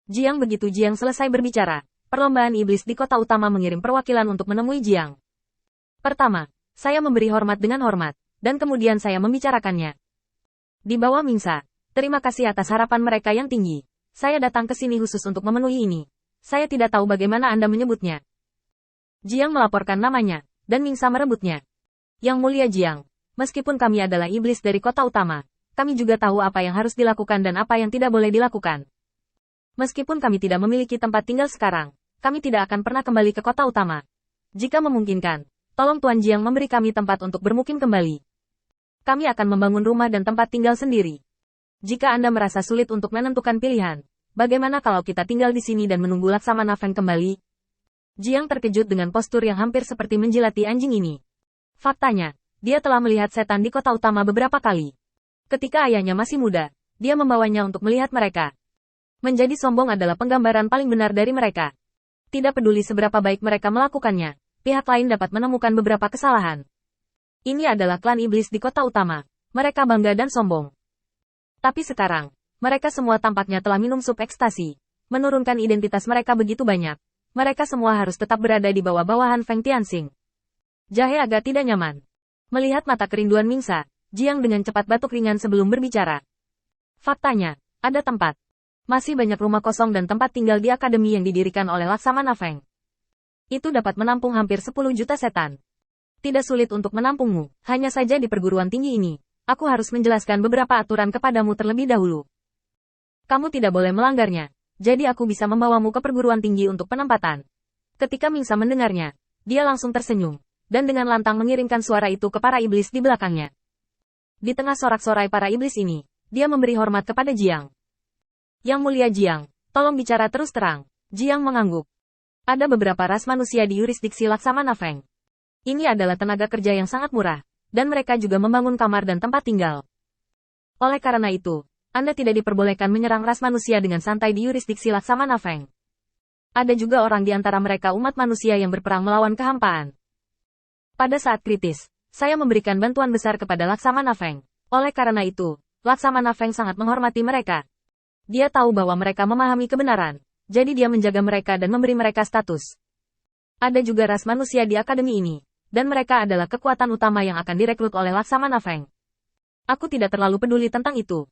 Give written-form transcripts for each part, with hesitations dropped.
Jiang begitu Jiang selesai berbicara, perlombaan iblis di kota utama mengirim perwakilan untuk menemui Jiang. Pertama, saya memberi hormat dengan hormat, dan kemudian saya membicarakannya. Di bawah Mingsa, terima kasih atas harapan mereka yang tinggi. Saya datang ke sini khusus untuk memenuhi ini. Saya tidak tahu bagaimana Anda menyebutnya. Jiang melaporkan namanya, dan Mingsa merebutnya. Yang mulia Jiang, meskipun kami adalah iblis dari kota utama, kami juga tahu apa yang harus dilakukan dan apa yang tidak boleh dilakukan. Meskipun kami tidak memiliki tempat tinggal sekarang, kami tidak akan pernah kembali ke kota utama. Jika memungkinkan, tolong Tuan Jiang memberi kami tempat untuk bermukim kembali. Kami akan membangun rumah dan tempat tinggal sendiri. Jika Anda merasa sulit untuk menentukan pilihan, bagaimana kalau kita tinggal di sini dan menunggu Laksamana Feng kembali? Jiang terkejut dengan postur yang hampir seperti menjilati anjing ini. Faktanya, dia telah melihat setan di kota utama beberapa kali. Ketika ayahnya masih muda, dia membawanya untuk melihat mereka. Menjadi sombong adalah penggambaran paling benar dari mereka. Tidak peduli seberapa baik mereka melakukannya, pihak lain dapat menemukan beberapa kesalahan. Ini adalah klan iblis di kota utama. Mereka bangga dan sombong. Tapi sekarang, mereka semua tampaknya telah minum sup ekstasi. Menurunkan identitas mereka begitu banyak. Mereka semua harus tetap berada di bawah bawahan Feng Tianxing. Jahe agak tidak nyaman. Melihat mata kerinduan Mingsa, Jiang dengan cepat batuk ringan sebelum berbicara. Faktanya, ada tempat. Masih banyak rumah kosong dan tempat tinggal di akademi yang didirikan oleh Laksamana Feng. Itu dapat menampung hampir 10 juta setan. Tidak sulit untuk menampungmu, hanya saja di perguruan tinggi ini. Aku harus menjelaskan beberapa aturan kepadamu terlebih dahulu. Kamu tidak boleh melanggarnya, jadi aku bisa membawamu ke perguruan tinggi untuk penempatan. Ketika Mingsa mendengarnya, dia langsung tersenyum, dan dengan lantang mengirimkan suara itu ke para iblis di belakangnya. Di tengah sorak-sorai para iblis ini, dia memberi hormat kepada Jiang. Yang mulia Jiang, tolong bicara terus terang. Jiang mengangguk. Ada beberapa ras manusia di yurisdiksi Laksamana Feng. Ini adalah tenaga kerja yang sangat murah, dan mereka juga membangun kamar dan tempat tinggal. Oleh karena itu, Anda tidak diperbolehkan menyerang ras manusia dengan santai di yurisdiksi Laksamana Feng. Ada juga orang di antara mereka umat manusia yang berperang melawan kehampaan. Pada saat kritis, saya memberikan bantuan besar kepada Laksamana Feng. Oleh karena itu, Laksamana Feng sangat menghormati mereka. Dia tahu bahwa mereka memahami kebenaran, jadi dia menjaga mereka dan memberi mereka status. Ada juga ras manusia di akademi ini, dan mereka adalah kekuatan utama yang akan direkrut oleh Laksamana Feng. Aku tidak terlalu peduli tentang itu.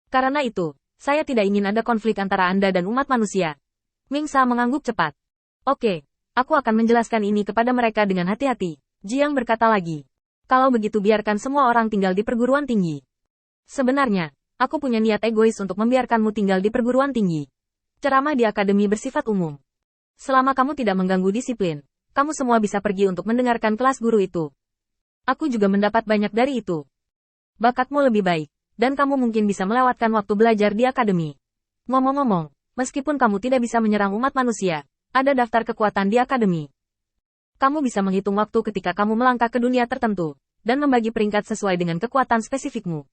Karena itu, saya tidak ingin ada konflik antara Anda dan umat manusia. Mingsa mengangguk cepat. Oke, aku akan menjelaskan ini kepada mereka dengan hati-hati. Jiang berkata lagi. Kalau begitu biarkan semua orang tinggal di perguruan tinggi. Sebenarnya, aku punya niat egois untuk membiarkanmu tinggal di perguruan tinggi. Ceramah di akademi bersifat umum. Selama kamu tidak mengganggu disiplin, kamu semua bisa pergi untuk mendengarkan kelas guru itu. Aku juga mendapat banyak dari itu. Bakatmu lebih baik, dan kamu mungkin bisa melewatkan waktu belajar di akademi. Ngomong-ngomong, meskipun kamu tidak bisa menyerang umat manusia, ada daftar kekuatan di akademi. Kamu bisa menghitung waktu ketika kamu melangkah ke dunia tertentu, dan membagi peringkat sesuai dengan kekuatan spesifikmu.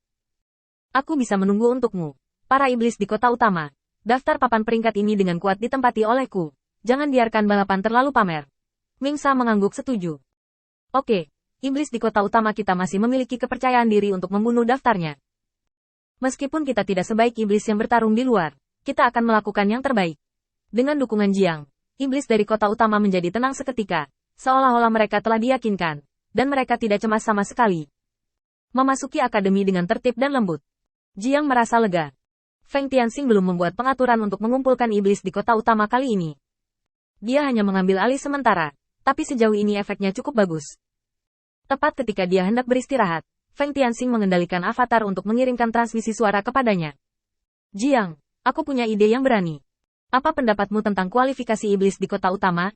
Aku bisa menunggu untukmu. Para iblis di kota utama. Daftar papan peringkat ini dengan kuat ditempati olehku. Jangan biarkan balapan terlalu pamer. Mingsa mengangguk setuju. Oke, iblis di kota utama kita masih memiliki kepercayaan diri untuk membunuh daftarnya. Meskipun kita tidak sebaik iblis yang bertarung di luar, kita akan melakukan yang terbaik. Dengan dukungan Jiang, iblis dari kota utama menjadi tenang seketika, seolah-olah mereka telah diyakinkan, dan mereka tidak cemas sama sekali. Memasuki akademi dengan tertib dan lembut. Jiang merasa lega. Feng Tianxing belum membuat pengaturan untuk mengumpulkan iblis di kota utama kali ini. Dia hanya mengambil alih sementara, tapi sejauh ini efeknya cukup bagus. Tepat ketika dia hendak beristirahat, Feng Tianxing mengendalikan avatar untuk mengirimkan transmisi suara kepadanya. Jiang, aku punya ide yang berani. Apa pendapatmu tentang kualifikasi iblis di kota utama?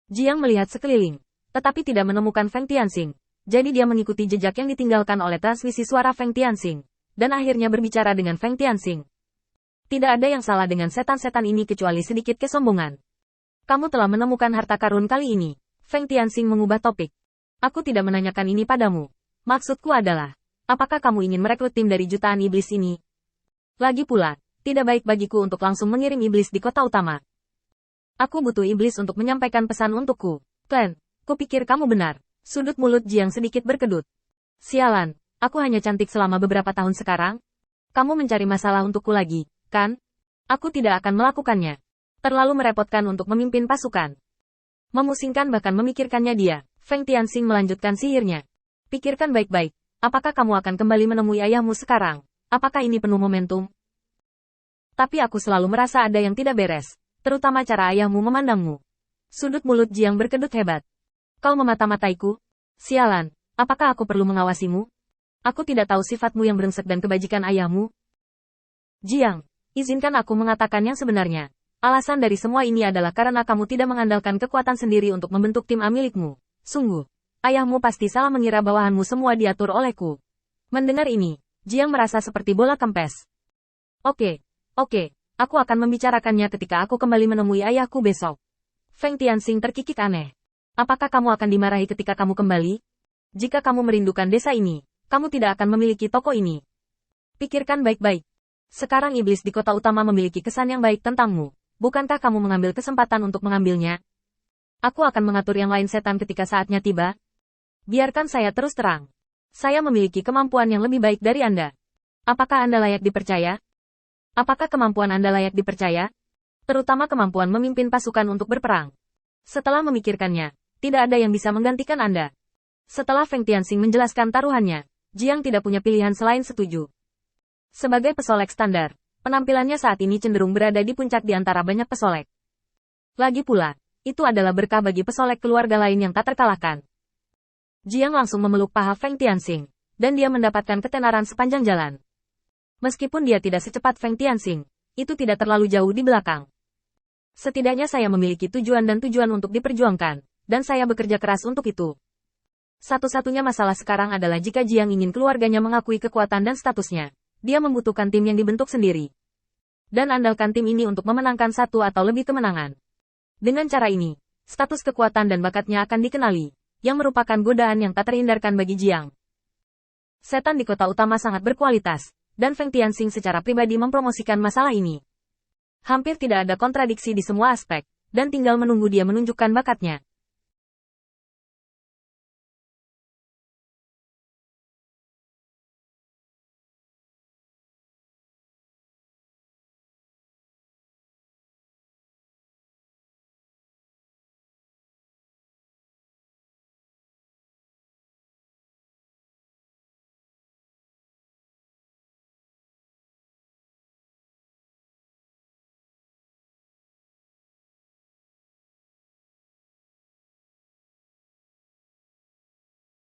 Jiang melihat sekeliling, tetapi tidak menemukan Feng Tianxing. Jadi dia mengikuti jejak yang ditinggalkan oleh transmisi suara Feng Tianxing. Dan akhirnya berbicara dengan Feng Tianxing. Tidak ada yang salah dengan setan-setan ini kecuali sedikit kesombongan. Kamu telah menemukan harta karun kali ini. Feng Tianxing mengubah topik. Aku tidak menanyakan ini padamu. Maksudku adalah, apakah kamu ingin merekrut tim dari jutaan iblis ini? Lagi pula, tidak baik bagiku untuk langsung mengirim iblis di kota utama. Aku butuh iblis untuk menyampaikan pesan untukku. Klan, kupikir kamu benar. Sudut mulut Jiang sedikit berkedut. Sialan. Aku hanya cantik selama beberapa tahun sekarang. Kamu mencari masalah untukku lagi, kan? Aku tidak akan melakukannya. Terlalu merepotkan untuk memimpin pasukan. Memusingkan bahkan memikirkannya dia, Feng Tianxing melanjutkan sihirnya. Pikirkan baik-baik, apakah kamu akan kembali menemui ayahmu sekarang? Apakah ini penuh momentum? Tapi aku selalu merasa ada yang tidak beres, terutama cara ayahmu memandangmu. Sudut mulut Jiang berkedut hebat. Kau memata-mataiku? Sialan, apakah aku perlu mengawasimu? Aku tidak tahu sifatmu yang brengsek dan kebajikan ayahmu. Jiang, izinkan aku mengatakan yang sebenarnya. Alasan dari semua ini adalah karena kamu tidak mengandalkan kekuatan sendiri untuk membentuk tim A milikmu. Sungguh, ayahmu pasti salah mengira bawahanmu semua diatur olehku. Mendengar ini, Jiang merasa seperti bola kempes. Oke, aku akan membicarakannya ketika aku kembali menemui ayahku besok. Feng Tianxing terkikik aneh. Apakah kamu akan dimarahi ketika kamu kembali? Jika kamu merindukan desa ini, kamu tidak akan memiliki toko ini. Pikirkan baik-baik. Sekarang iblis di kota utama memiliki kesan yang baik tentangmu. Bukankah kamu mengambil kesempatan untuk mengambilnya? Aku akan mengatur yang lain setan ketika saatnya tiba. Biarkan saya terus terang. Saya memiliki kemampuan yang lebih baik dari Anda. Apakah Anda layak dipercaya? Apakah kemampuan Anda layak dipercaya? Terutama kemampuan memimpin pasukan untuk berperang. Setelah memikirkannya, tidak ada yang bisa menggantikan Anda. Setelah Feng Tianxing menjelaskan taruhannya, Jiang tidak punya pilihan selain setuju. Sebagai pesolek standar, penampilannya saat ini cenderung berada di puncak di antara banyak pesolek. Lagi pula, itu adalah berkah bagi pesolek keluarga lain yang tak terkalahkan. Jiang langsung memeluk paha Feng Tianxing, dan dia mendapatkan ketenaran sepanjang jalan. Meskipun dia tidak secepat Feng Tianxing, itu tidak terlalu jauh di belakang. Setidaknya saya memiliki tujuan dan tujuan untuk diperjuangkan, dan saya bekerja keras untuk itu. Satu-satunya masalah sekarang adalah jika Jiang ingin keluarganya mengakui kekuatan dan statusnya. Dia membutuhkan tim yang dibentuk sendiri. Dan andalkan tim ini untuk memenangkan satu atau lebih kemenangan. Dengan cara ini, status kekuatan dan bakatnya akan dikenali, yang merupakan godaan yang tak terhindarkan bagi Jiang. Setan di kota utama sangat berkualitas, dan Feng Tianxing secara pribadi mempromosikan masalah ini. Hampir tidak ada kontradiksi di semua aspek, dan tinggal menunggu dia menunjukkan bakatnya.